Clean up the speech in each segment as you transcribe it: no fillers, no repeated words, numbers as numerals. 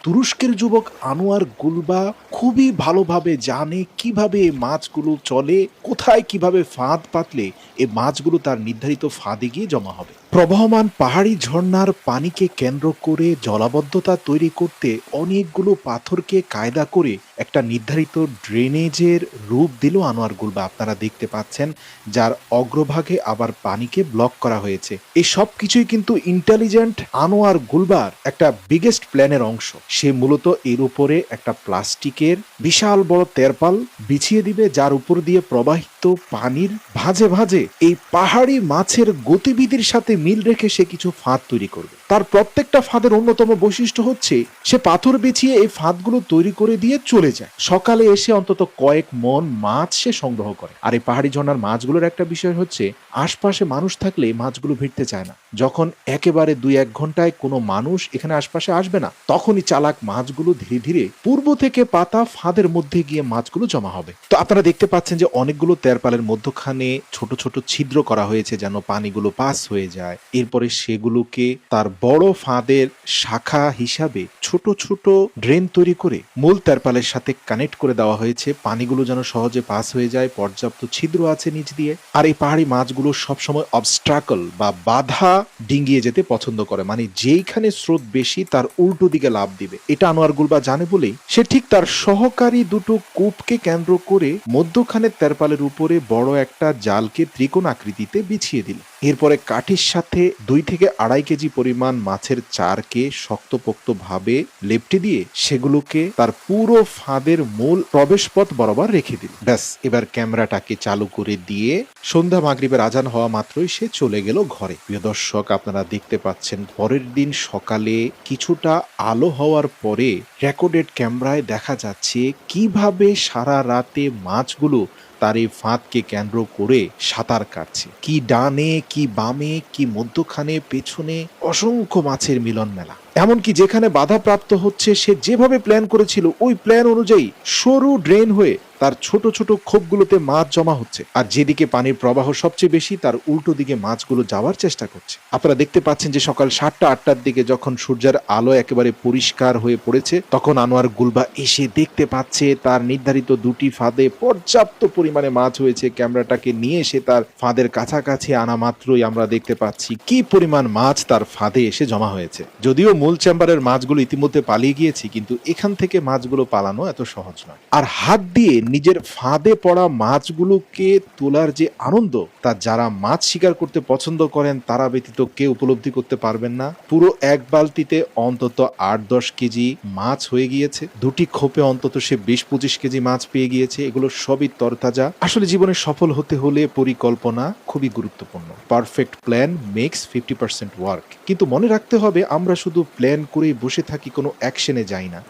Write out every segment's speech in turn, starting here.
তুরস্কের যুবক আনোয়ার গুলবা খুবই ভালোভাবে জানে কিভাবে এই মাছগুলো চলে, কোথায় কিভাবে ফাঁদ পাতলে এই মাছগুলো তার নির্ধারিত ফাঁদে গিয়ে জমা হবে। প্রবহমান পাহাড়ি ঝর্ণার পানিকে কেন্দ্র করে জলাবদ্ধতা তৈরি করতে অনেকগুলো পাথরকে কায়দা করে একটা নির্ধারিত ড্রেনেজের রূপ দিল আনোয়ার গুলবা। আপনারা দেখতে পাচ্ছেন, যার অগ্রভাগে আবার পানিকে ব্লক করা হয়েছে। এই সব কিছুই কিন্তু ইন্টেলিজেন্ট আনোয়ার গুলবার একটা বিগেস্ট প্ল্যানের অংশ। সে মূলত এর উপরে একটা প্লাস্টিকের বিশাল বড় তেরপাল বিছিয়ে দিবে, যার উপর দিয়ে প্রবাহিত পানির ভাঁজে ভাঁজে এই পাহাড়ি মাছের গতিবিধির সাথে মিল রেখে সে কিছু ফাঁদ তৈরি করবে। তার প্রত্যেকটা ফাঁদের অন্যতম বৈশিষ্ট্য হচ্ছে সে পাথর বিছিয়ে এই ফাঁদগুলো তৈরি করে দিয়ে চলে যায়। সকালে এসে অন্তত কয়েক মন মাছ সে সংগ্রহ করে। আর এই পাহাড়ি ঝর্ণার মাছগুলোর একটা বিষয় হচ্ছে, আশপাশে মানুষ থাকলে মাছগুলো ভিড়তে চায় না। যখন একেবারে 2-1 ঘন্টায় কোনো মানুষ এখানে আশপাশে আসবে না, তখনই চালাক মাছগুলো ধীরে ধীরে পূর্ব থেকে পাতা ফাঁদের মধ্যে গিয়ে মাছগুলো জমা হবে। তো আপনারা দেখতে পাচ্ছেন যে অনেকগুলো তেরপালের মধ্যখানে ছোট ছোট ছিদ্র করা হয়েছে যেন পানিগুলো পাস হয়ে যায়। এরপরে সেগুলোকে তার বড় ফাঁদের শাখা হিসাবে ছোট ছোট ড্রেন তৈরি করে মূল তেরপালের সাথে কানেক্ট করে দেওয়া হয়েছে। পানিগুলো যেন সহজে পাস হয়ে যায়, পর্যাপ্ত ছিদ্র আছে নিচ দিয়ে। আর এই পাহাড়ি মাছগুলো সবসময় অবস্ট্রাকল বা বাধা ডিঙ্গিয়ে যেতে পছন্দ করে, মানে যেইখানে স্রোত বেশি তার উল্টো দিকে লাফ দিবে। এটা আনোয়ার গুলবা জানে বলেই সে ঠিক তার সহকারী দুটো কূপকে কেন্দ্র করে মধ্যখানে তেরপালের উপরে বড় একটা জালকে ত্রিকোণ আকৃতিতে বিছিয়ে দিল। এরপরে কাঠির সাথে 2 থেকে 2.5 কেজি পরিমাণ মাছের চারকে শক্তপোক্ত ভাবে লেপটে দিয়ে সেগুলোকে তার পুরো ফাঁদের মূল প্রবেশপথ বরাবর রেখে দিল। ব্যাস, এবার ক্যামেরাটাকে চালু করে দিয়ে সন্ধ্যা মাগরিবের আজান হওয়া মাত্রই সে চলে গেল ঘরে। প্রিয় দর্শক, আপনারা দেখতে পাচ্ছেন পরের দিন সকালে কিছুটা আলো হওয়ার পরে রেকর্ডেড ক্যামেরায় দেখা যাচ্ছে কিভাবে সারা রাতে মাছগুলো তার এই ফাঁদকে কেন্দ্র করে সাঁতার কাটছে। কি ডানে, কি বামে, কি মধ্যখানে, পেছনে অসংখ্য মাছের মিলন মেলা। এমনকি যেখানে বাধাপ্রাপ্ত হচ্ছে সে যেভাবে প্ল্যান করেছিল ওই প্ল্যান অনুযায়ী সরু ড্রেন হয়ে তার ছোট ছোট খোপগুলোতে মাছ জমা হচ্ছে। আর যেদিকে পানির প্রবাহ সবচেয়ে বেশি তার উল্টো দিকে মাছগুলো যাওয়ার চেষ্টা করছে। আপনারা দেখতে পাচ্ছেন যে সকাল 7টা-8টার দিকে যখন সূর্যের আলো একেবারে পরিষ্কার হয়ে পড়েছে, তখন আনোয়ার গুলবা এসে দেখতে পাচ্ছে তার নির্ধারিত 2টি ফাঁদে পর্যাপ্ত পরিমাণে মাছ হয়েছে। ক্যামেরাটাকে নিয়ে এসে তার ফাঁদের কাছাকাছি আনা মাত্রই আমরা দেখতে পাচ্ছি কি পরিমাণ মাছ তার ফাঁদে এসে জমা হয়েছে। যদিও মূল চেম্বারের মাছগুলো ইতিমধ্যে পালিয়ে গিয়েছে, কিন্তু এখান থেকে মাছগুলো পালানো এত সহজ নয়। আর হাত দিয়ে নিজের ফাঁদে পড়া মাছগুলোকে তোলার যে আনন্দ, তা যারা মাছ শিকার করতে পছন্দ করেন তারা ব্যতীত কেউ উপলব্ধি করতে পারবেন না। পুরো এক বালতিতে অন্তত 8-10 কেজি মাছ হয়ে গিয়েছে। 2টি খোপে অন্তত সে 20-25 কেজি মাছ পেয়ে গিয়েছে। এগুলো সবই তরতাজা। আসলে জীবনে সফল হতে হলে পরিকল্পনা খুবই গুরুত্বপূর্ণ। Perfect plan makes 50% work. কিন্তু মনে রাখতে হবে, আমরা শুধু প্ল্যান করেই বসে থাকি, কোনো অ্যাকশনে যাই না।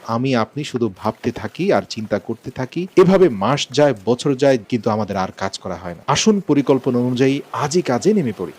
আপনি শুধু ভাবতে থাকি আর চিন্তা করতে থাকি। এভাবে মাস যায়, বছর যায়, কিন্তু আমাদের আর কাজ করা হয় না। আসুন পরিকল্পনা অনুযায়ী আজই কাজে নেমে পড়ি।